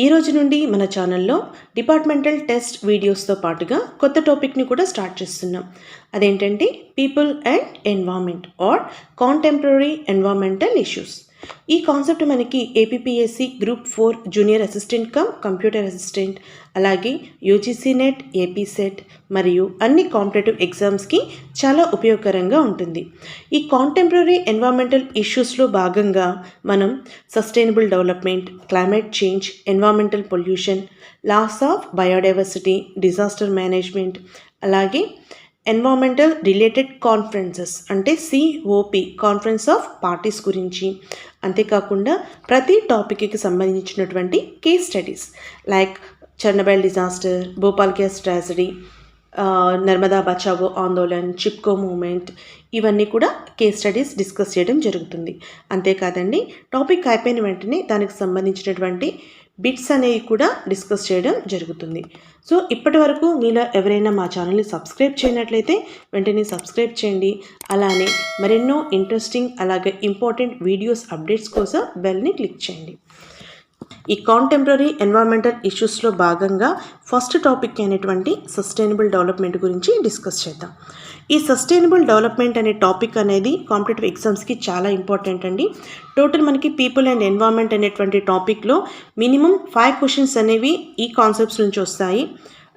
ఈ రోజు నుండి మన ఛానల్లో డిపార్ట్మెంటల్ టెస్ట్ వీడియోస్తో పాటుగా కొత్త టాపిక్ని కూడా స్టార్ట్ చేస్తున్నాం. అదేంటంటే people and environment or contemporary environmental issues. ఈ కాన్సెప్ట్ మనకి APPSC group 4 junior assistant cum computer assistant, అలాగే యూజీసీ నెట్, ఏపీ సెట్ మరియు అన్ని కాంపిటేటివ్ ఎగ్జామ్స్కి చాలా ఉపయోగకరంగా ఉంటుంది. ఈ కాంటెంపరీ ఎన్వైర్న్మెంటల్ ఇష్యూస్లో భాగంగా మనం sustainable development, climate change, environmental pollution, loss of biodiversity, disaster management, అలాగే ఎన్వైర్న్మెంటల్ రిలేటెడ్ కాన్ఫరెన్సెస్ అంటే సిఓపి కాన్ఫరెన్స్ ఆఫ్ పార్టీస్ గురించి, అంతేకాకుండా ప్రతి టాపిక్కి సంబంధించినటువంటి case studies like Chernobyl disaster, Bhopal gas tragedy, Narmada Bachao Andolan, Chipko movement, ఇవన్నీ కూడా కేస్ స్టడీస్ డిస్కస్ చేయడం జరుగుతుంది. అంతేకాదండి, టాపిక్ అయిపోయిన వెంటనే దానికి సంబంధించినటువంటి బిట్స్ అనేవి కూడా డిస్కస్ చేయడం జరుగుతుంది. సో ఇప్పటి వరకు మీలో ఎవరైనా మా ఛానల్ని సబ్స్క్రైబ్ చేయనట్లయితే వెంటనే సబ్స్క్రైబ్ చేయండి. అలానే మరెన్నో ఇంట్రెస్టింగ్ అలాగే ఇంపార్టెంట్ వీడియోస్ అప్డేట్స్ కోసం బెల్ని క్లిక్ చేయండి. ఈ కాంటెంపరీ ఎన్వైర్న్మెంటల్ ఇష్యూస్లో భాగంగా ఫస్ట్ టాపిక్ అయినటువంటి సస్టైనబుల్ డెవలప్మెంట్ గురించి డిస్కస్ చేద్దాం. ఈ సస్టైనబుల్ డెవలప్మెంట్ అనే టాపిక్ అనేది కాంపిటేటివ్ ఎగ్జామ్స్కి చాలా ఇంపార్టెంట్ అండి. టోటల్ మనకి పీపుల్ అండ్ ఎన్వైర్న్మెంట్ అనేటువంటి టాపిక్లో మినిమం 5 క్వశ్చన్స్ అనేవి ఈ కాన్సెప్ట్స్ నుంచి వస్తాయి.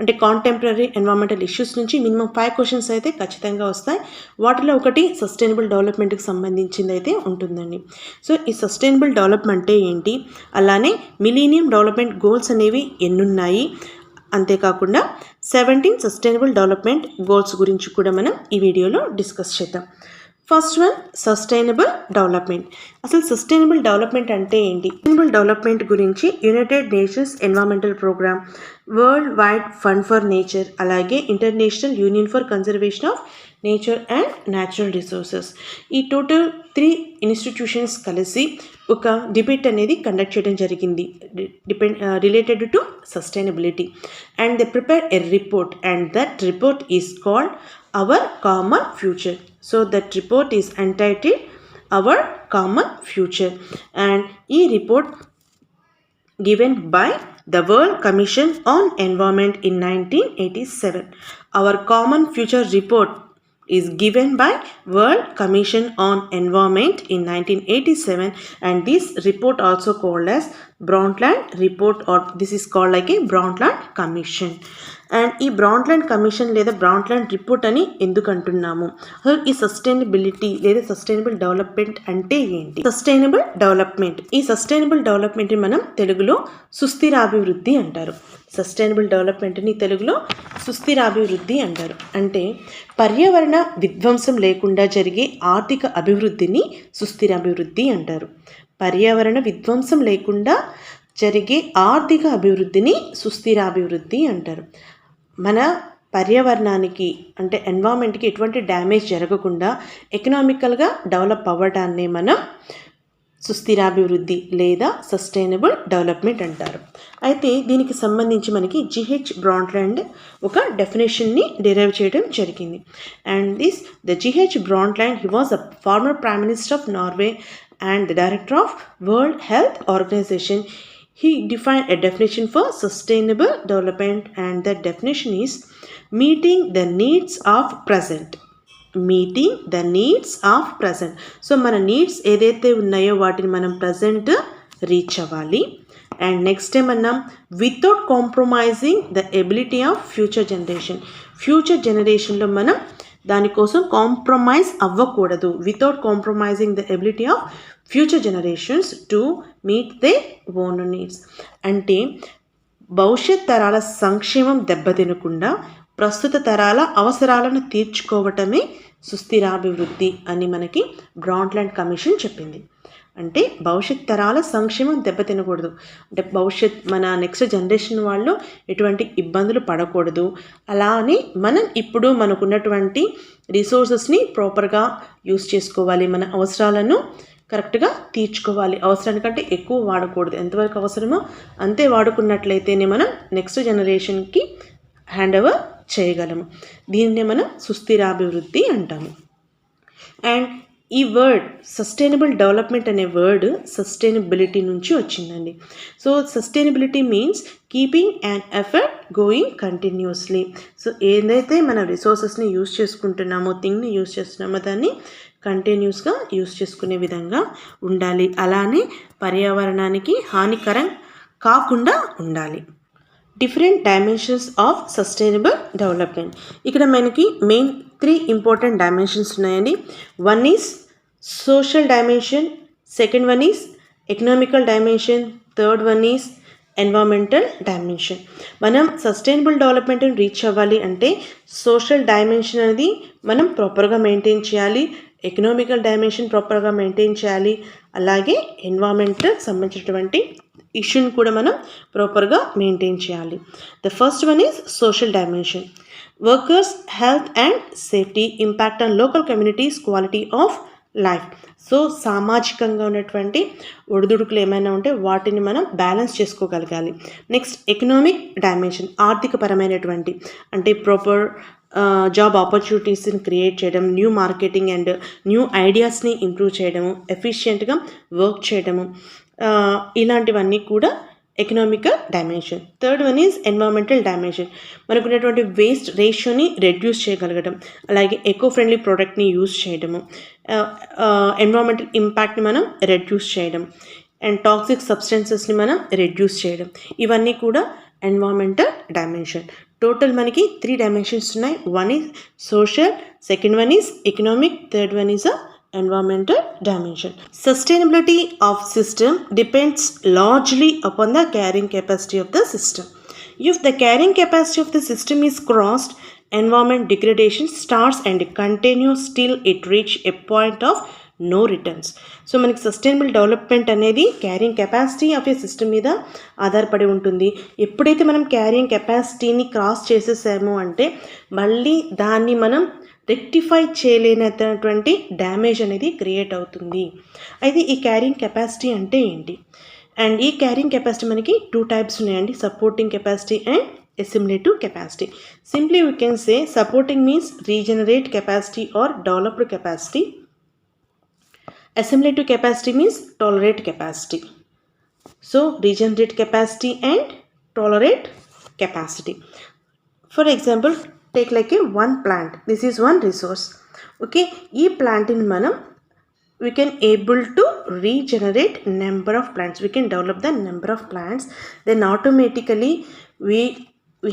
అంటే కాంటెంపరీ ఎన్వైర్న్మెంటల్ ఇష్యూస్ నుంచి మినిమం 5 క్వశ్చన్స్ అయితే ఖచ్చితంగా వస్తాయి. వాటిలో ఒకటి సస్టైనబుల్ డెవలప్మెంట్కి సంబంధించింది అయితే ఉంటుందండి. సో ఈ సస్టైనబుల్ డెవలప్మెంట్ అంటే ఏంటి, అలానే మిలీనియం డెవలప్మెంట్ గోల్స్ అనేవి ఎన్నున్నాయి, అంతేకాకుండా 17 సస్టైనబుల్ డెవలప్మెంట్ గోల్స్ గురించి కూడా మనం ఈ వీడియోలో డిస్కస్ చేద్దాం. First one, sustainable development. అసలు సస్టైనబుల్ డెవలప్మెంట్ అంటే ఏంటి? సస్టైనబుల్ డెవలప్మెంట్ గురించి United Nations environmental programme, world wide fund for nature, అలాగే international union for conservation of nature and natural resources, ఈ టోటల్ 3 ఇన్స్టిట్యూషన్స్ కలిసి ఒక డిబేట్ అనేది కండక్ట్ చేయడం జరిగింది related to sustainability. And they prepare a report and that report is called our common future. So that report is entitled our common future. And ఈ report given by the World Commission on Environment in 1987. Our Common Future report is given by World Commission on Environment in 1987, and this report also called as Brundtland report, or this is called like a Brundtland Commission. And ఈ బ్రాండ్లాండ్ commission లేదా బ్రాండ్లాండ్ report అని ఎందుకు అంటున్నాము? అసలు ఈ sustainability లేదా sustainable development అంటే ఏంటి? సస్టైనబుల్ డెవలప్మెంట్, ఈ సస్టైనబుల్ డెవలప్మెంట్ని మనం తెలుగులో సుస్థిరాభివృద్ధి అంటారు. సస్టైనబుల్ డెవలప్మెంట్ని తెలుగులో సుస్థిరాభివృద్ధి అంటారు. అంటే పర్యావరణ విధ్వంసం లేకుండా జరిగే ఆర్థిక అభివృద్ధిని సుస్థిరాభివృద్ధి అంటారు. పర్యావరణ విధ్వంసం లేకుండా జరిగే ఆర్థిక అభివృద్ధిని సుస్థిరాభివృద్ధి అంటారు. మన పర్యావరణానికి అంటే ఎన్వైర్న్మెంట్కి ఎటువంటి డ్యామేజ్ జరగకుండా ఎకనామికల్గా డెవలప్ అవ్వడాన్ని మనం సుస్థిరాభివృద్ధి లేదా సస్టైనబుల్ డెవలప్మెంట్ అంటారు. అయితే దీనికి సంబంధించి మనకి జిహెచ్ బ్రాండ్లాండ్ ఒక డెఫినేషన్ని డిరైవ్ చేయడం జరిగింది. And the G H Brundtland, he was a former prime minister of Norway and the director of World Health Organization. He defined a definition for sustainable development, and that definition is meeting the needs of present. Meeting the needs of present. So మన needs ఏదైతే ఉన్నాయో వాటిని మనం present reach అవ్వాలి. And next ఏమన్నాం, without compromising the ability of future generation. Future జనరేషన్లో మనం దానికోసం కాంప్రమైజ్ అవ్వకూడదు. Without compromising the ability of future generations to meet their own needs. అంటే భవిష్యత్ తరాల సంక్షేమం దెబ్బతినకుండా ప్రస్తుత తరాల అవసరాలను తీర్చుకోవటమే సుస్థిరాభివృద్ధి అని మనకి బ్రాండ్లాండ్ కమిషన్ చెప్పింది. అంటే భవిష్యత్ తరాల సంక్షేమం దెబ్బతినకూడదు, అంటే మన నెక్స్ట్ జనరేషన్ వాళ్ళు ఎటువంటి ఇబ్బందులు పడకూడదు. అలా అని మనం ఇప్పుడు మనకున్నటువంటి రిసోర్సెస్ని ప్రాపర్గా యూస్ చేసుకోవాలి, మన అవసరాలను కరెక్ట్గా తీర్చుకోవాలి. అవసరానికంటే ఎక్కువ వాడకూడదు, ఎంతవరకు అవసరమో అంతే వాడుకున్నట్లయితేనే మనం నెక్స్ట్ జనరేషన్కి హ్యాండ్ ఓవర్ చేయగలము. దీన్నే మనం సుస్థిరాభివృద్ధి అంటాము. అండ్ ఈ వర్డ్ సస్టైనబుల్ డెవలప్మెంట్ అనే వర్డ్ సస్టైనబిలిటీ నుంచి వచ్చిందండి. So sustainability means keeping and effort going continuously. So ఏదైతే మన రిసోర్సెస్ని యూజ్ చేసుకుంటున్నామో, థింగ్ని యూజ్ చేస్తున్నామో దాన్ని కంటిన్యూస్గా యూజ్ చేసుకునే విధంగా ఉండాలి. అలానే పర్యావరణానికి హానికరం కాకుండా ఉండాలి. Different dimensions of sustainable development. ఇక్కడ మనకి మెయిన్ 3 ఇంపార్టెంట్ డైమెన్షన్స్ ఉన్నాయండి. One is social dimension, second one is economical dimension, third one is environmental dimension. మనం సస్టైనబుల్ డెవలప్మెంట్ని రీచ్ అవ్వాలి అంటే సోషల్ డైమెన్షన్ అనేది మనం ప్రాపర్గా మెయింటైన్ చేయాలి, ఎకనామికల్ డైమెన్షన్ ప్రాపర్గా మెయింటైన్ చేయాలి, అలాగే ఎన్వైరన్మెంటల్ సంబంధించినటువంటి ఇష్యూని కూడా మనం ప్రాపర్గా మెయింటైన్ చేయాలి. The first one is social dimension. Workers health and safety, impact on local communities, quality of life. So సామాజికంగా ఉన్నటువంటి ఒడిదుడుకులు ఏమైనా ఉంటే వాటిని మనం బ్యాలెన్స్ చేసుకోగలగాలి. నెక్స్ట్ ఎకనామిక్ డైమెన్షన్, ఆర్థికపరమైనటువంటి అంటే ప్రాపర్ జాబ్ ఆపర్చునిటీస్ని క్రియేట్ చేయడం, న్యూ మార్కెటింగ్ అండ్ న్యూ ఐడియాస్ని ఇంప్రూవ్ చేయడము, ఎఫిషియెంట్గా వర్క్ చేయడము, ఇలాంటివన్నీ కూడా economical dimension. Third one is environmental dimension. మనకున్నటువంటి వేస్ట్ రేషియోని రెడ్యూస్ చేయగలగడం, అలాగే ఎకో ఫ్రెండ్లీ ప్రోడక్ట్ని యూజ్ చేయడము, ఎన్వైరన్మెంటల్ ఇంపాక్ట్ని మనం రెడ్యూస్ చేయడం, అండ్ టాక్సిక్ సబ్స్టెన్సెస్ని మనం రెడ్యూస్ చేయడం, ఇవన్నీ కూడా ఎన్వైరన్మెంటల్ డైమెన్షన్. టోటల్ మనకి 3 డైమెన్షన్స్ ఉన్నాయి. One is social, second one is economic, third one is environmental dimension. Sustainability of system depends largely upon the carrying capacity of the system. If the carrying capacity of the system is crossed, environment degradation starts and continues till it reach a point of no returns. So మనకి sustainable development అనేది carrying capacity of A system మీద ఆధారపడి ఉంటుంది. ఎప్పుడైతే మనం carrying కెపాసిటీని cross చేసేసామో అంటే మళ్ళీ దాన్ని మనం రెక్టిఫై చేయలేనటువంటి డ్యామేజ్ అనేది క్రియేట్ అవుతుంది. అయితే ఈ క్యారింగ్ కెపాసిటీ అంటే ఏంటి? అండ్ ఈ క్యారింగ్ కెపాసిటీ మనకి 2 టైప్స్ ఉన్నాయండి, supporting capacity and assimilative capacity. Simply we can say supporting means regenerate capacity or developed capacity. Assimilative capacity means tolerate capacity. So regenerate capacity and tolerate capacity. For example, take like a one plant. This is one resource. Okay, ee plant in manam we can able to regenerate number of plants. We can develop the number of plants. Then automatically we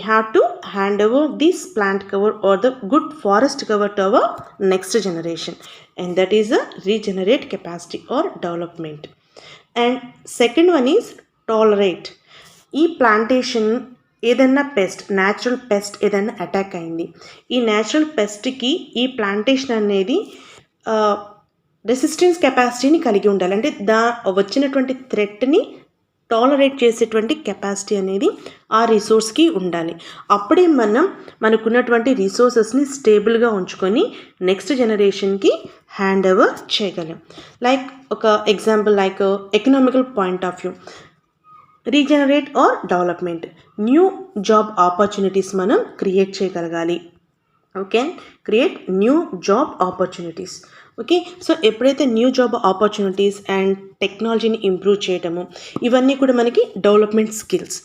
have to hand over this plant cover or the good forest cover to our next generation, and that is a regenerate capacity or development. And second one is tolerate. ఈ plantation ఏదన్నా pest, natural pest ఏదన్నా attack అయింది, ఈ natural పెస్ట్కి ఈ plantation అనేది resistance కెపాసిటీని కలిగి ఉండాలి. అంటే వచ్చినటువంటి థ్రెట్ని టాలరేట్ చేసేటువంటి కెపాసిటీ అనేది ఆ రిసోర్స్కి ఉండాలి. అప్పుడే మనం మనకున్నటువంటి రిసోర్సెస్ని స్టేబుల్గా ఉంచుకొని నెక్స్ట్ జనరేషన్కి హ్యాండ్ ఓవర్ చేయగలం. లైక్ ఒక example, like economical point of view, regenerate are development, new job opportunities మనం క్రియేట్ చేయగలగాలి. Okay, create new job opportunities. Okay, so ఎప్పుడైతే న్యూ జాబ్ ఆపర్చునిటీస్ అండ్ టెక్నాలజీని ఇంప్రూవ్ చేయటము, ఇవన్నీ కూడా మనకి డెవలప్మెంట్ స్కిల్స్.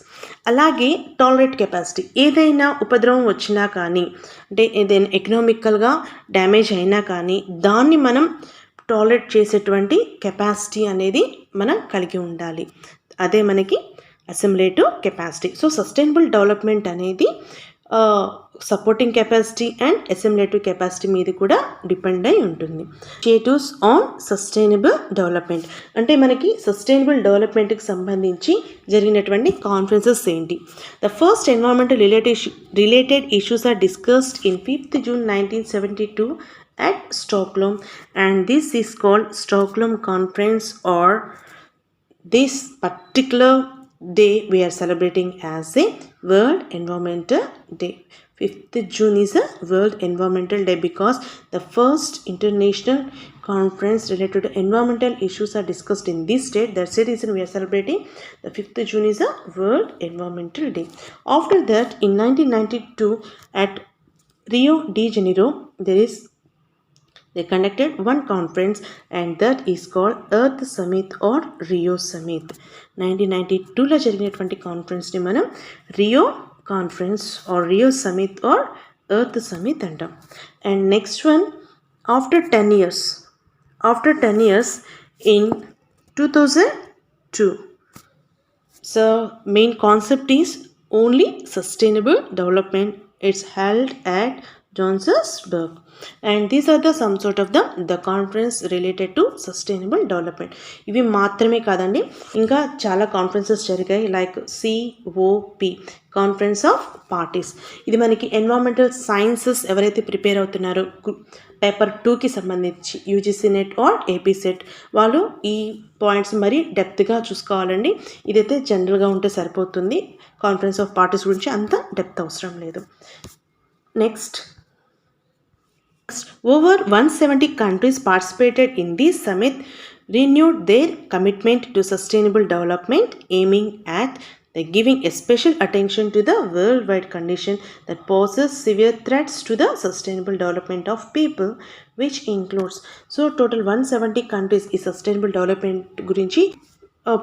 అలాగే టాలరేట్ కెపాసిటీ, ఏదైనా ఉపద్రవం వచ్చినా కానీ, అంటే ఏదైనా ఎకనామికల్గా డ్యామేజ్ అయినా కానీ దాన్ని మనం టాలరేట్ చేసేటువంటి కెపాసిటీ అనేది మనం కలిగి ఉండాలి. అదే మనకి అసిమిలేటివ్ కెపాసిటీ. సో సస్టైనబుల్ డెవలప్మెంట్ అనేది సపోర్టింగ్ కెపాసిటీ అండ్ అసిమిలేటివ్ కెపాసిటీ మీద కూడా డిపెండ్ అయి ఉంటుంది. ఇనిషియేటివ్స్ ఆన్ సస్టైనబుల్ డెవలప్మెంట్, అంటే మనకి సస్టైనబుల్ డెవలప్మెంట్కి సంబంధించి జరిగినటువంటి కాన్ఫరెన్సెస్ ఏంటి? The first environmental related issues are discussed in 5th June 1972 at Stockholm, and this is called Stockholm Conference, or this particular day we are celebrating as a World Environmental Day. 5th June is a World Environmental Day because the first international conference related to environmental issues are discussed in this date. That's the reason we are celebrating the 5th June is a World Environmental Day. After that, in 1992 at Rio de Janeiro, there is They conducted one conference and that is called Earth Summit or Rio Summit. 1992లో జరిగినటువంటి కాన్ఫరెన్స్ని మనం Rio conference or Rio summit or earth summit అంటాం. And next one, after 10 years in 2002. So main concept is only sustainable development. It's held at Johannesburg, and these are the some sort of the conference related to sustainable development. ఇవి మాత్రమే కాదండి, ఇంకా చాలా conferences జరిగాయి like COP, conference of parties. ఇది మనకి environmental sciences ఎవరైతే prepare అవుతున్నారో పేపర్ 2కి సంబంధించి UGC NET or AP SET వాళ్ళు ఈ పాయింట్స్ మరి డెప్త్గా చూసుకోవాలండి. ఇదైతే జనరల్గా ఉంటే సరిపోతుంది, కాన్ఫరెన్స్ ఆఫ్ పార్టీస్ గురించి అంత డెప్త్ అవసరం లేదు. Next, over 170 countries participated in this summit, renewed their commitment to sustainable development, aiming at giving a special attention to the worldwide condition that poses severe threats to the sustainable development of people, which includes, so total 170 countries ఈ sustainable development గురించి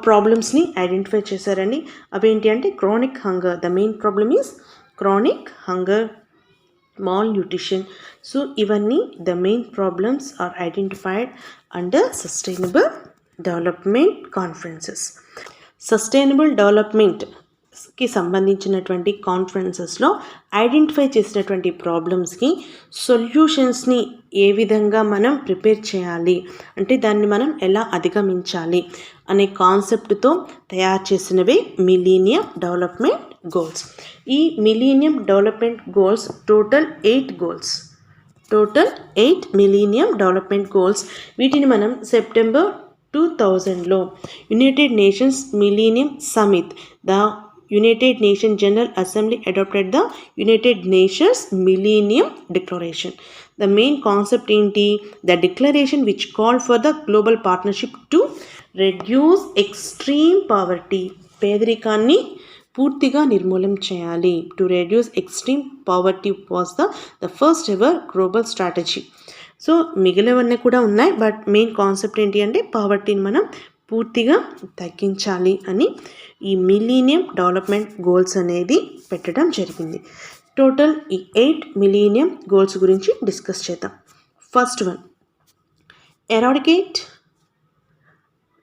ప్రాబ్లమ్స్ని identify చేశారండి. అవేంటి అంటే chronic hunger, the main problem is chronic hunger, malnutrition. So ఇవన్నీ the main problems are identified under sustainable development conferences. Sustainable డెవలప్మెంట్కి సంబంధించినటువంటి కాన్ఫరెన్సెస్లో identify చేసినటువంటి ప్రాబ్లమ్స్కి సొల్యూషన్స్ని ఏ విధంగా మనం ప్రిపేర్ చేయాలి అంటే దాన్ని మనం ఎలా అధిగమించాలి అనే కాన్సెప్ట్తో తయారు చేసినవే మిలీనియం డెవలప్మెంట్ గోల్స్. ఈ millennium development goals total 8 millennium development goals. వీటిని మనం సెప్టెంబర్ 2000లో United Nations millennium summit, the United Nation general assembly adopted the United Nations millennium declaration. The main concept ఏంటి? The declaration which called for the global partnership to reduce extreme poverty, పేదరికాన్ని పూర్తిగా నిర్మూలన చేయాలి. To reduce extreme poverty was the first ever global strategy. So మిగిలినవన్నీ కూడా ఉన్నాయి, but main concept ఏంటి అంటే పావర్టీని మనం పూర్తిగా తగ్గించాలి అని ఈ మిలీనియం డెవలప్మెంట్ గోల్స్ అనేది పెట్టడం జరిగింది. టోటల్ ఈ 8 మిలీనియం గోల్స్ గురించి డిస్కస్ చేద్దాం. First one, eradicate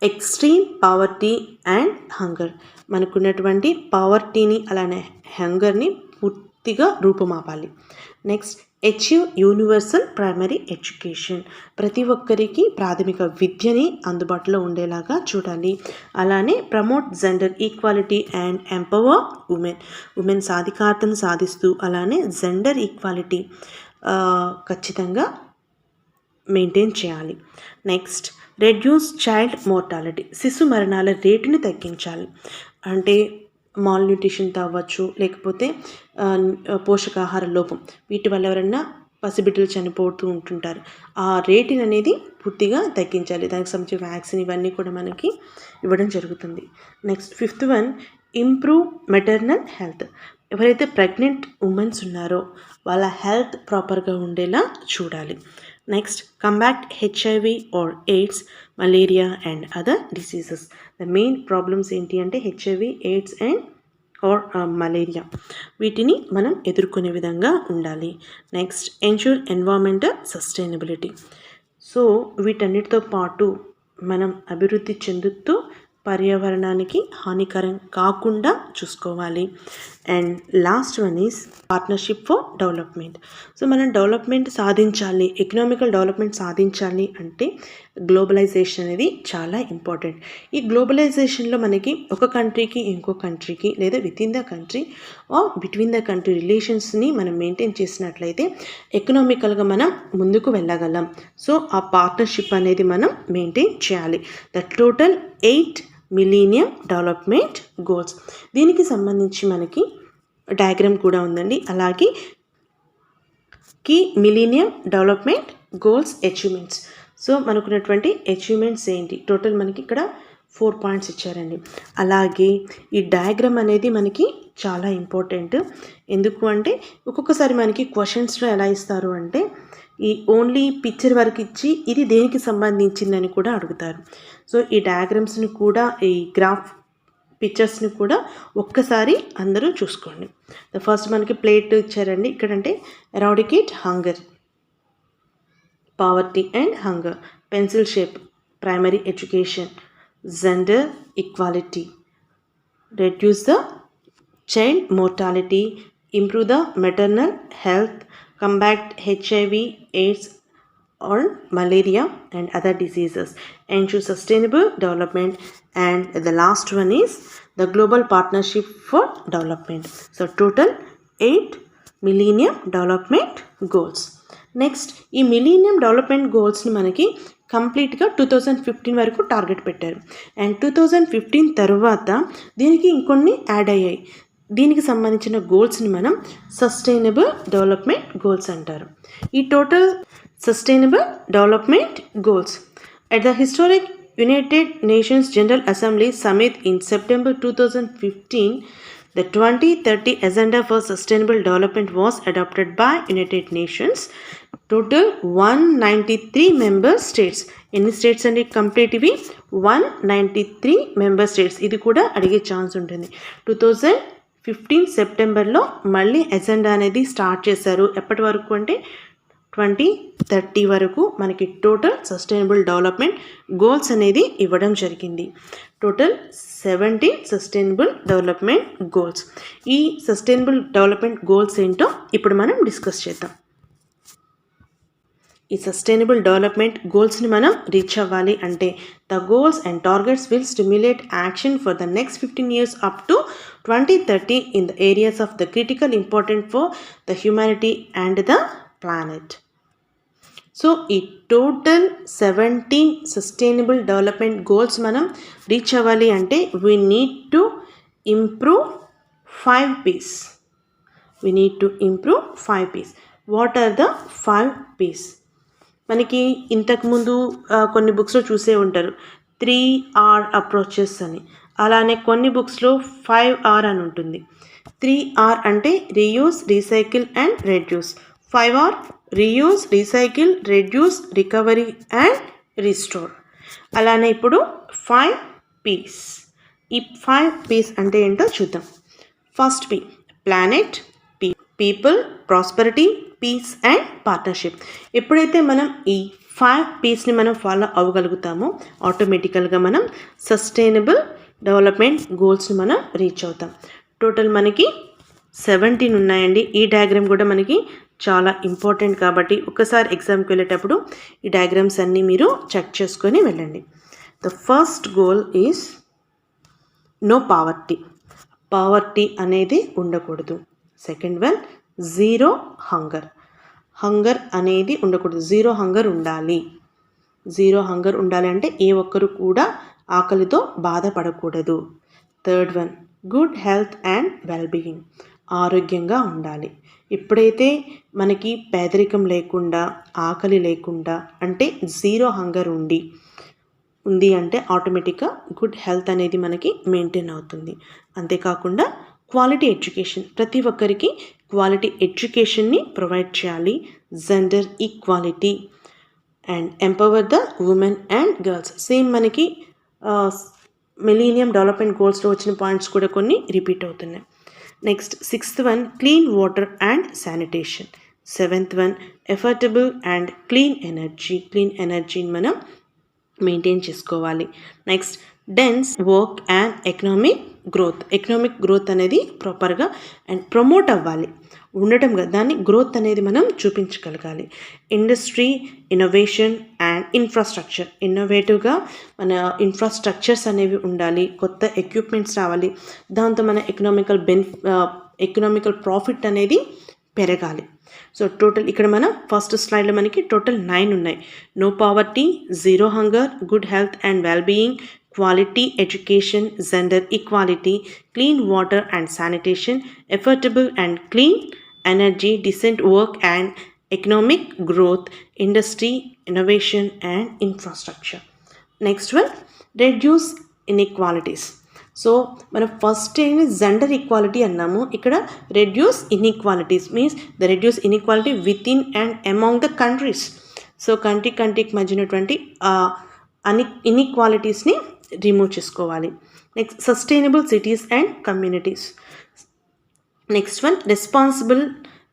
extreme poverty and hunger. మనకున్నటువంటి పావర్టీని అలానే హంగర్ని పూర్తిగా రూపుమాపాలి. Next, achieve universal primary education. ప్రతి ఒక్కరికి ప్రాథమిక విద్యని అందుబాటులో ఉండేలాగా చూడాలి. అలానే promote gender equality and empower women సాధికారతను సాధిస్తూ అలానే జెండర్ ఈక్వాలిటీ ఖచ్చితంగా మెయింటైన్ చేయాలి. Next, reduce child mortality. శిశు మరణాల రేటుని తగ్గించాలి. అంటే మాల్న్యూట్రిషన్తో అవ్వచ్చు, లేకపోతే పోషకాహార లోపం, వీటి వల్ల ఎవరన్నా పసిబిడ్డలు చనిపోతూ ఉంటుంటారు. ఆ రేటుని అనేది పూర్తిగా తగ్గించాలి. దానికి సంబంధించిన వ్యాక్సిన్ ఇవన్నీ కూడా మనకి ఇవ్వడం జరుగుతుంది. Next, fifth one, improve maternal health. ఎవరైతే ప్రెగ్నెంట్ ఉమెన్స్ ఉన్నారో వాళ్ళ హెల్త్ ప్రాపర్గా ఉండేలా చూడాలి. Next, combat HIV or AIDS, malaria and other diseases. The main problems ఏంటి అంటే HIV, AIDS and or malaria, వీటిని మనం ఎదుర్కొనే విధంగా ఉండాలి. Next, ensure environmental sustainability. So వీటన్నిటితో పాటు మనం అభివృద్ధి చెందుతూ పర్యావరణానికి హానికరం కాకుండా చూసుకోవాలి. And last one is partnership for development. So మనం డెవలప్మెంట్ సాధించాలి, ఎకనామికల్ డెవలప్మెంట్ సాధించాలి అంటే గ్లోబలైజేషన్ అనేది చాలా ఇంపార్టెంట్. ఈ గ్లోబలైజేషన్లో మనకి ఒక కంట్రీకి ఇంకో కంట్రీకి లేదా within the country or between the country రిలేషన్స్ని మనం మెయింటైన్ చేసినట్లయితే ఎకనామికల్గా మనం ముందుకు వెళ్ళగలం. సో ఆ పార్ట్నర్షిప్ అనేది మనం మెయింటైన్ చేయాలి. The total 8 millennium development goals. దీనికి సంబంధించి మనకి డయాగ్రామ్ కూడా ఉందండి. అలాగే key millennium development goals achievements. So మనకున్నటువంటి అచీవ్మెంట్స్ ఏంటి, టోటల్ మనకి ఇక్కడ 4 పాయింట్స్ ఇచ్చారండి. అలాగే ఈ డయాగ్రామ్ అనేది మనకి చాలా ఇంపార్టెంట్. ఎందుకు అంటే ఒక్కొక్కసారి మనకి క్వశ్చన్స్లో ఎలా ఇస్తారు అంటే ఈ ఓన్లీ పిక్చర్ వరకు ఇచ్చి ఇది దేనికి సంబంధించిందని కూడా అడుగుతారు. సో ఈ డయాగ్రామ్స్ని కూడా ఈ గ్రాఫ్ పిక్చర్స్ని కూడా ఒక్కసారి అందరూ చూసుకోండి. ఫస్ట్ మనకి ప్లేట్ ఇచ్చారండి. ఇక్కడంటే eradicate hunger, poverty and hunger, pencil shape primary education, gender equality, reduce the child mortality, improve the maternal health, combat HIV, AIDS or malaria and other diseases, ensure sustainable development, and the last one is the global partnership for development. So total 8 millennium development goals. Next ఈ millennium development గోల్స్ని మనకి కంప్లీట్గా 2015 వరకు target పెట్టారు. And 2015 తర్వాత దీనికి ఇంకొన్ని add అయ్యాయి. దీనికి సంబంధించిన గోల్స్ని మనం సస్టైనబుల్ డెవలప్మెంట్ గోల్స్ అంటారు. ఈ total sustainable development goals at the historic United Nations General Assembly Summit in September 2015, the 2030 Agenda for Sustainable Development was adopted by United Nations. Total 193 member states. ఎన్ని states అండి complete ఇవి? 193 member states. ఇది కూడా అడిగే chance ఉంటుంది. 2015 సెప్టెంబర్లో మళ్ళీ agenda అనేది స్టార్ట్ చేశారు. ఎప్పటి వరకు అంటే 2030 వరకు మనకి టోటల్ సస్టైనబుల్ డెవలప్మెంట్ గోల్స్ అనేది ఇవ్వడం జరిగింది. Total 17 sustainable development goals. ఈ సస్టైనబుల్ డెవలప్మెంట్ గోల్స్ ఏంటో ఇప్పుడు మనం డిస్కస్ చేద్దాం. ఈ సస్టైనబుల్ డెవలప్మెంట్ గోల్స్ని మనం రీచ్ అవ్వాలి అంటే the goals and targets will stimulate action for the next 15 years up to 2030 in the areas of the critical important for the humanity and the planet. So ఈ total 17 sustainable development goals మనం reach అవ్వాలి అంటే we need to improve 5 P's. We need to improve 5 P's. What are the 5 P's? మనకి ఇంతకుముందు కొన్ని బుక్స్లో చూసే ఉంటారు 3R అప్రోచెస్ అని. అలానే కొన్ని బుక్స్లో 5R అని ఉంటుంది. 3R అంటే reuse, recycle and reduce. 5R reuse, recycle, reduce, recovery and restore. అలానే ఇప్పుడు 5 P's. ఈ 5 P's అంటే ఏంటో చూద్దాం. First P planet, people, prosperity, peace and partnership. ఎప్పుడైతే మనం ఈ 5 P'sని మనం ఫాలో అవ్వగలుగుతామో ఆటోమేటికల్గా మనం సస్టైనబుల్ డెవలప్మెంట్ గోల్స్ని మనం రీచ్ అవుతాం. టోటల్ మనకి 17 ఉన్నాయండి. ఈ డయాగ్రామ్ కూడా మనకి చాలా ఇంపార్టెంట్ కాబట్టి ఒకసారి ఎగ్జామ్కి వెళ్ళేటప్పుడు ఈ డయాగ్రామ్స్ అన్నీ మీరు చెక్ చేసుకొని వెళ్ళండి. The first goal is no poverty. Poverty అనేది ఉండకూడదు. Second one zero hunger. Hunger అనేది ఉండకూడదు, జీరో హంగర్ ఉండాలి. జీరో హంగర్ ఉండాలి అంటే ఏ ఒక్కరు కూడా ఆకలితో బాధపడకూడదు. Third one good health and wellbeing. ఆరోగ్యంగా ఉండాలి. ఎప్పుడైతే మనకి పేదరికం లేకుండా, ఆకలి లేకుండా అంటే జీరో హంగర్ ఉంది అంటే ఆటోమేటిక్గా గుడ్ హెల్త్ అనేది మనకి మెయింటైన్ అవుతుంది. అంతేకాకుండా క్వాలిటీ ఎడ్యుకేషన్, ప్రతి ఒక్కరికి క్వాలిటీ ఎడ్యుకేషన్ని ప్రొవైడ్ చేయాలి. Gender equality and empower the women and girls. Same మనకి మిలీనియం డెవలప్మెంట్ గోల్స్లో వచ్చిన పాయింట్స్ కూడా కొన్ని రిపీట్ అవుతున్నాయి. Next 6th one clean water and sanitation. 7th one affordable and clean energy. Clean ఎనర్జీని మనం మెయింటైన్ చేసుకోవాలి. Next dense work and economic growth. Economic growth అనేది ప్రాపర్గా అండ్ ప్రమోట్ అవ్వాలి, ఉండటం కదా, దాన్ని గ్రోత్ అనేది మనం చూపించగలగాలి. Industry, innovation and infrastructure. ఇన్నోవేటివ్గా మన ఇన్ఫ్రాస్ట్రక్చర్స్ అనేవి ఉండాలి, కొత్త ఎక్విప్మెంట్స్ రావాలి, దాంతో మన ఎకనామికల్ ప్రాఫిట్ అనేది పెరగాలి. సో టోటల్ ఇక్కడ మనం ఫస్ట్ స్లైడ్లో మనకి టోటల్ 9 ఉన్నాయి. No poverty, zero hunger, good health and wellbeing, quality education, gender equality, clean water and sanitation, affordable and clean energy, decent work and economic growth, industry, innovation and infrastructure. Next one, reduce inequalities. So మనం first ఏంటి gender equality అన్నాము. ఇక్కడ reduce inequalities means the reduce inequality within and among the countries. So కంట్రీకి మధ్యనటువంటి ఇన్ఈక్వాలిటీస్ని remove చేసుకోవాలి. Next sustainable cities and communities. Next one responsible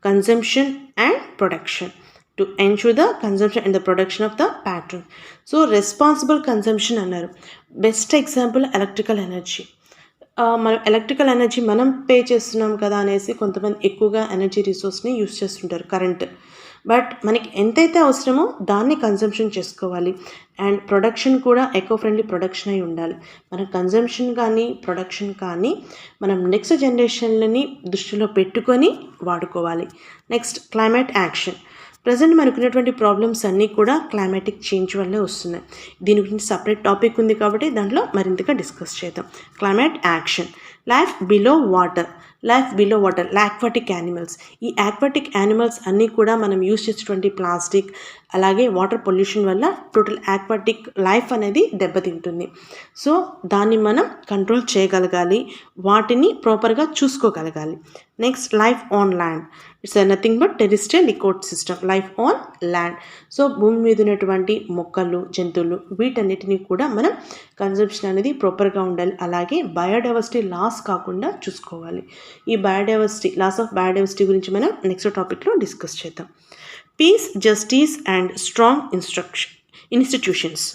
consumption and production to ensure the consumption and the production of the pattern. So responsible consumption అన్నారు. Best example electrical energy. మనం electrical energy మనం pay చేస్తున్నాం కదా అనేసి కొంతమంది ఎక్కువగా energy రిసోర్స్ని use చేస్తుంటారు current. But మనకి ఎంతైతే అవసరమో దాన్ని కన్జంప్షన్ చేసుకోవాలి. అండ్ ప్రొడక్షన్ కూడా ఎకో ఫ్రెండ్లీ ప్రొడక్షన్ అయి ఉండాలి. మన కన్జంప్షన్ కానీ ప్రొడక్షన్ కానీ మనం నెక్స్ట్ జనరేషన్లని దృష్టిలో పెట్టుకొని వాడుకోవాలి. Next climate action. ప్రజెంట్ మనకున్నటువంటి ప్రాబ్లమ్స్ అన్నీ కూడా క్లైమాటిక్ చేంజ్ వల్లే వస్తున్నాయి. దీని గురించి సపరేట్ టాపిక్ ఉంది కాబట్టి దాంట్లో మరింతగా డిస్కస్ చేద్దాం. Climate action. Life below water. Aquatic animals. ఈ ఆక్వాటిక్ యానిమల్స్ అన్నీ కూడా మనం యూజ్ చేసేటువంటి ప్లాస్టిక్ అలాగే వాటర్ పొల్యూషన్ వల్ల టోటల్ ఆక్వాటిక్ లైఫ్ అనేది దెబ్బతింటుంది. సో దాన్ని మనం కంట్రోల్ చేయగలగాలి, వాటిని ప్రాపర్గా చూసుకోగలగాలి. Next life on land. It's nothing but terrestrial ecosystem. Life on land. So భూమి మీద ఉన్నటువంటి మొక్కలు, జంతువులు వీటన్నిటిని కూడా మనం కన్జంప్షన్ అనేది ప్రాపర్గా ఉండాలి. అలాగే బయోడైవర్సిటీ లాస్ కాకుండా చూసుకోవాలి. ఈ లాస్ ఆఫ్ బయోడైవర్సిటీ గురించి మనం నెక్స్ట్ టాపిక్లో డిస్కస్ చేద్దాం. Peace, justice and strong institutions.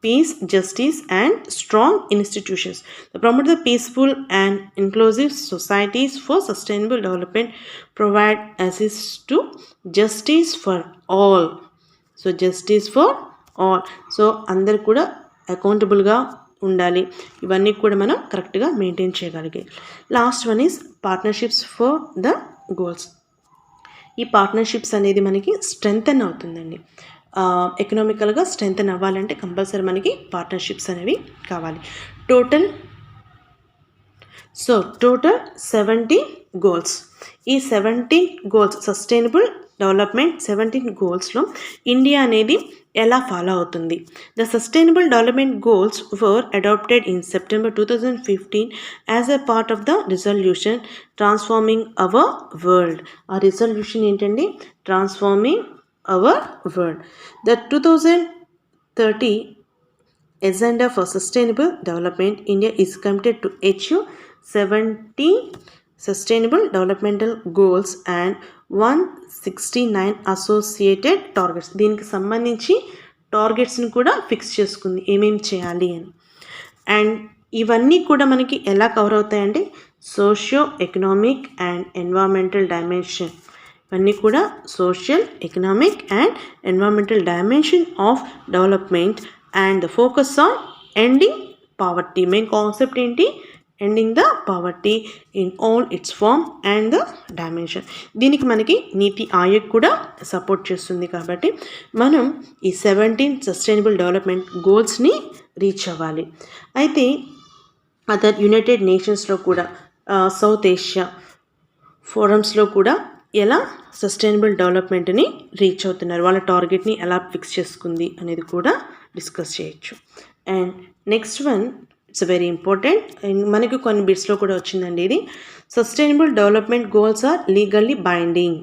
Peace, justice and strong institutions. To promote the peaceful and inclusive societies for sustainable development, provide access to justice for all. So justice for all. So అందరు కూడా అకౌంటబుల్గా ఉండాలి. ఇవన్నీ కూడా మనం కరెక్ట్గా maintain చేయగలిగాయి. Last one is partnerships for the goals. ఈ partnerships అనేది మనకి స్ట్రెంగ్తన్ అవుతుందండి. ఎకనామికల్గా స్ట్రెంగ్తన్ అవ్వాలంటే కంపల్సరీ మనకి పార్ట్నర్షిప్స్ అనేవి కావాలి. Total 17 goals. ఈ 17 గోల్స్ సస్టైనబుల్ డెవలప్మెంట్ 17 గోల్స్లో ఇండియా అనేది ఎలా ఫాలో అవుతుంది? The sustainable development goals were adopted in September 2015 as a part of the resolution transforming our world. ఆ రిజల్యూషన్ ఏంటండి? Transforming our world. The 2030 Agenda for Sustainable Development, India is committed to achieve 17 Sustainable Developmental Goals and 169 associated targets. దీనికి సంబంధించి టార్గెట్స్ని కూడా fix చేసుకుంది ఏమేమి చేయాలి అని. And ఇవన్నీ కూడా మనకి ఎలా కవర్ అవుతాయంటే socio economic and environmental dimension. ఇవన్నీ కూడా social, economic and environmental dimension of development and the focus on ending poverty. Main concept ఏంటి? Ending the poverty in all its form and the dimension. దీనికి మనకి నీతి ఆయోగ్ కూడా support చేస్తుంది. కాబట్టి మనం ఈ 17 సస్టైనబుల్ డెవలప్మెంట్ గోల్స్ని రీచ్ అవ్వాలి. అయితే అదర్ యునైటెడ్ నేషన్స్లో కూడా సౌత్ ఏషియా ఫోరమ్స్లో కూడా ఎలా సస్టైనబుల్ డెవలప్మెంట్ని రీచ్ అవుతున్నారు, వాళ్ళ టార్గెట్ని ఎలా ఫిక్స్ చేసుకుంది అనేది కూడా డిస్కస్ చేయొచ్చు. And next one it's very important. మనకి కొన్ని బిట్స్లో కూడా వచ్చిందండి ఇది. Sustainable development goals are legally binding.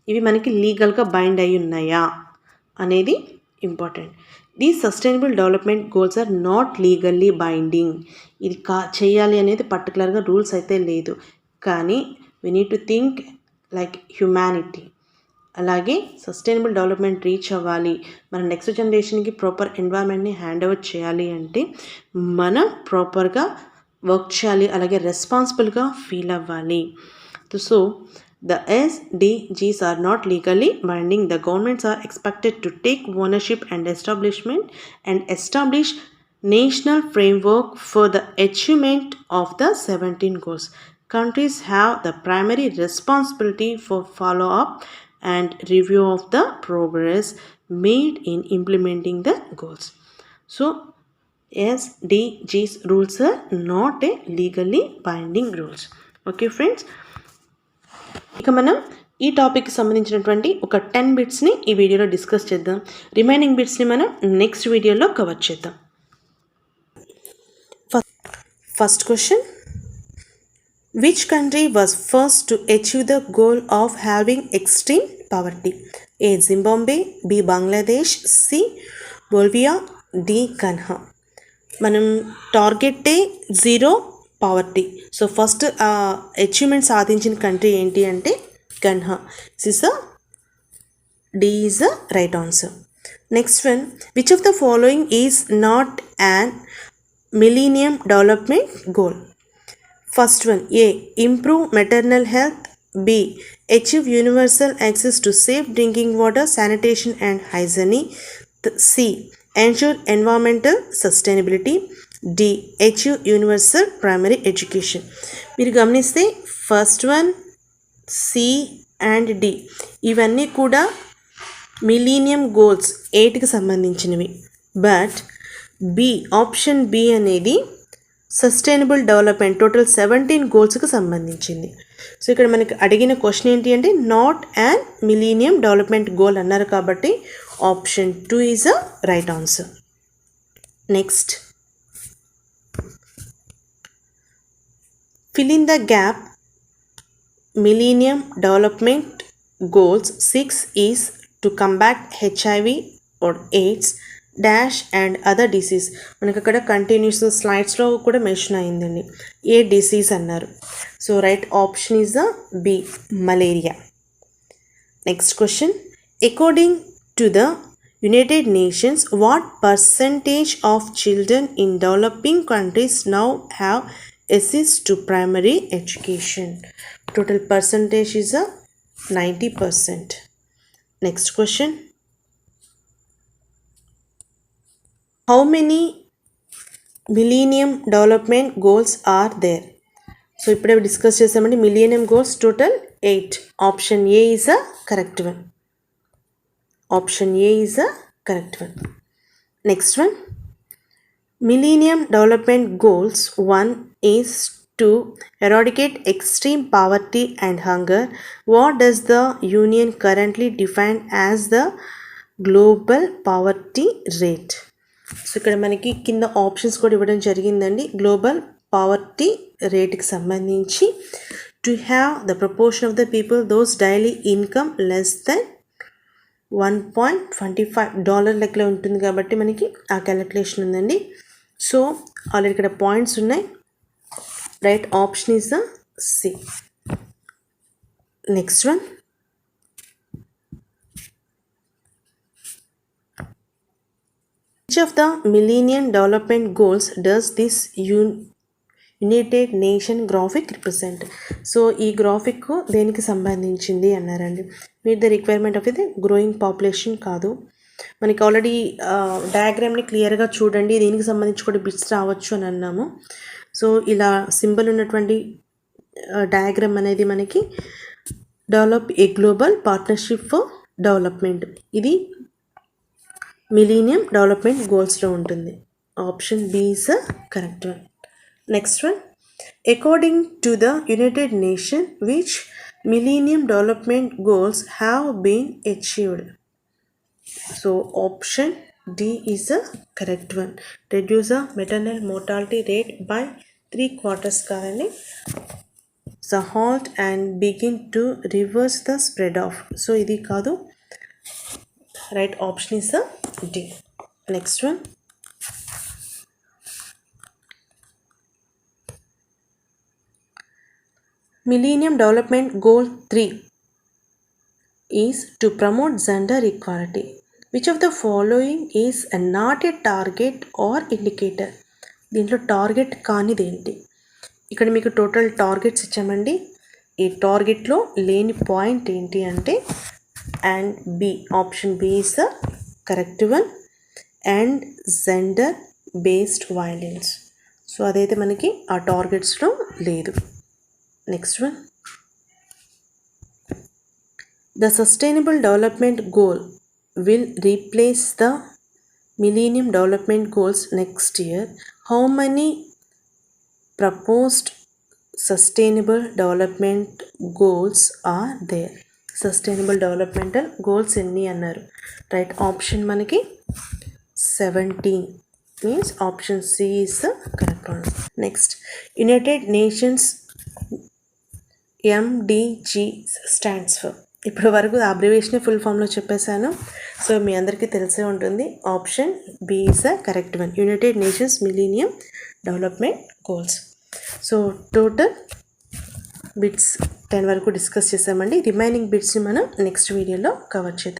ఇవి మనకి లీగల్గా బైండ్ అయి ఉన్నాయా అనేది important. These sustainable development goals are not legally binding. ఇది చేయాలి అనేది పర్టికులర్గా రూల్స్ అయితే లేదు, కానీ we need to think like humanity. అలాగే సస్టైనబుల్ డెవలప్మెంట్ రీచ్ అవ్వాలి, మన నెక్స్ట్ జనరేషన్కి ప్రాపర్ ఎన్వైరన్మెంట్ని హ్యాండ్ ఓవర్ చేయాలి అంటే మనం ప్రాపర్గా వర్క్ చేయాలి, అలాగే రెస్పాన్సిబుల్గా ఫీల్ అవ్వాలి. So the SDGs are not legally binding. The governments are expected to take ownership and establish national framework for the achievement of the 17 goals. Countries have the primary responsibility for follow-up and review of the progress made in implementing the goals. So, SDGs rules are not a legally binding rules. Okay friends, ఇక మనం ఈ టాపిక్కి సంబంధించినటువంటి ఒక 10 బిట్స్ని ఈ వీడియోలో discuss చేద్దాం. Remaining బిట్స్ని మనం next వీడియోలో కవర్ చేద్దాం. First question, which country was first to achieve the goal of having extreme poverty? A. Zimbabwe, B. Bangladesh, C. Bolivia, D. Ghana. మనం టార్గెట్టే zero poverty. So first achievement సాధించిన country ఏంటి అంటే Ghana. This is D is the right answer. Next one, which of the following is not an millennium development goal? First one, A. Improve maternal health. B. Achieve universal access to safe drinking water, sanitation and hygiene. C. Ensure environmental sustainability. D. Achieve universal primary education. మీరు గమనిస్తే first one, C and D ఇవన్నీ కూడా millennium goals 8కి సంబంధించినవి. But B, option B అనేది sustainable development total 17 గోల్స్కి సంబంధించింది. So ఇక్కడ మనకి అడిగిన క్వశ్చన్ ఏంటి అంటే not and millennium development goal అన్నారు కాబట్టి option 2 is a right answer. Next, fill in the gap. Millennium Development Goals 6 is to combat HIV or AIDS dash and other disease. మనకు అక్కడ కంటిన్యూస్ స్లైడ్స్లో కూడా మెన్షన్ అయిందండి. ఏ డిసీజ్ అన్నారు. So right option is the B, malaria. Next question, according to the United Nations what percentage of children in developing countries now have access to primary education? Total percentage is a 90%. Next question, how many millennium development goals are there? So ఇప్పుడే discuss చేసామండి. Millennium goals total 8. Option A is a correct one. Option A is a correct one. Next one, Millennium Development Goals 1 is to eradicate extreme poverty and hunger. What does the Union currently define as the global poverty rate? So ఇక్కడ మనకి కింద options కూడా ఇవ్వడం జరిగిందండి. Global poverty రేట్కి సంబంధించి to have the proportion of the people those daily income less than $1.25 లెక్కలో ఉంటుంది కాబట్టి మనకి ఆ క్యాలిక్యులేషన్ ఉందండి. సో ఆల్రెడీ ఇక్కడ పాయింట్స్ ఉన్నాయి. Right option is the C. Next one, which of the millennium development goals does this united nation graphic represent? So ఈ graphic దేనికి సంబంధించింది అన్నారండి. మీట్ ద రిక్వైర్మెంట్ ఆఫ్ ఇది గ్రోయింగ్ పాపులేషన్ కాదు. మనకి ఆల్రెడీ డయాగ్రామ్ని క్లియర్గా చూడండి, దీనికి సంబంధించి కూడా బిట్స్ రావచ్చు అని అన్నాము. సో ఇలా సింబల్ ఉన్నటువంటి డయాగ్రామ్ అనేది మనకి develop a global partnership for development, ఇది మిలీనియం డెవలప్మెంట్ గోల్స్లో ఉంటుంది. Option B is the correct one. Next one, according to the United Nations which millennium development goals have been achieved? So option D is the correct one. Reduce the maternal mortality rate by 3/4 కావాలి. So halt and begin to reverse the spread of. So ఇది కాదు. Right option is the D. Next one, Millennium Development Goal 3 is to promote gender equality. Which of the following is not a target or indicator? దీంట్లో target కానిది ఏంటి? ఇక్కడ మీకు total targets ఇచ్చామండి. ఈ టార్గెట్లో లేని పాయింట్ ఏంటి అంటే and B, option B is the correct one. And gender based violence. So అదైతే మనకి ఆ టార్గెట్స్లో లేదు. Next one, the Sustainable Development Goal will replace the Millennium Development Goals next year. How many proposed Sustainable Development Goals are there? Sustainable Developmental Goals ఎన్ని అన్నారు? Right option మనకి 17. Means option C is the correct one. Next, United Nations MDG stands for. ఇప్పటి వరకు abbreviation full ఫామ్లో చెప్పేశాను, so మీ అందరికీ తెలిసే ఉంటుంది. Option B is the correct one, United Nations millennium development goals. So total bits 10 వరకు discuss చేసామండి. Remaining బిట్స్ని మనం నెక్స్ట్ వీడియోలో కవర్ చేద్దాం.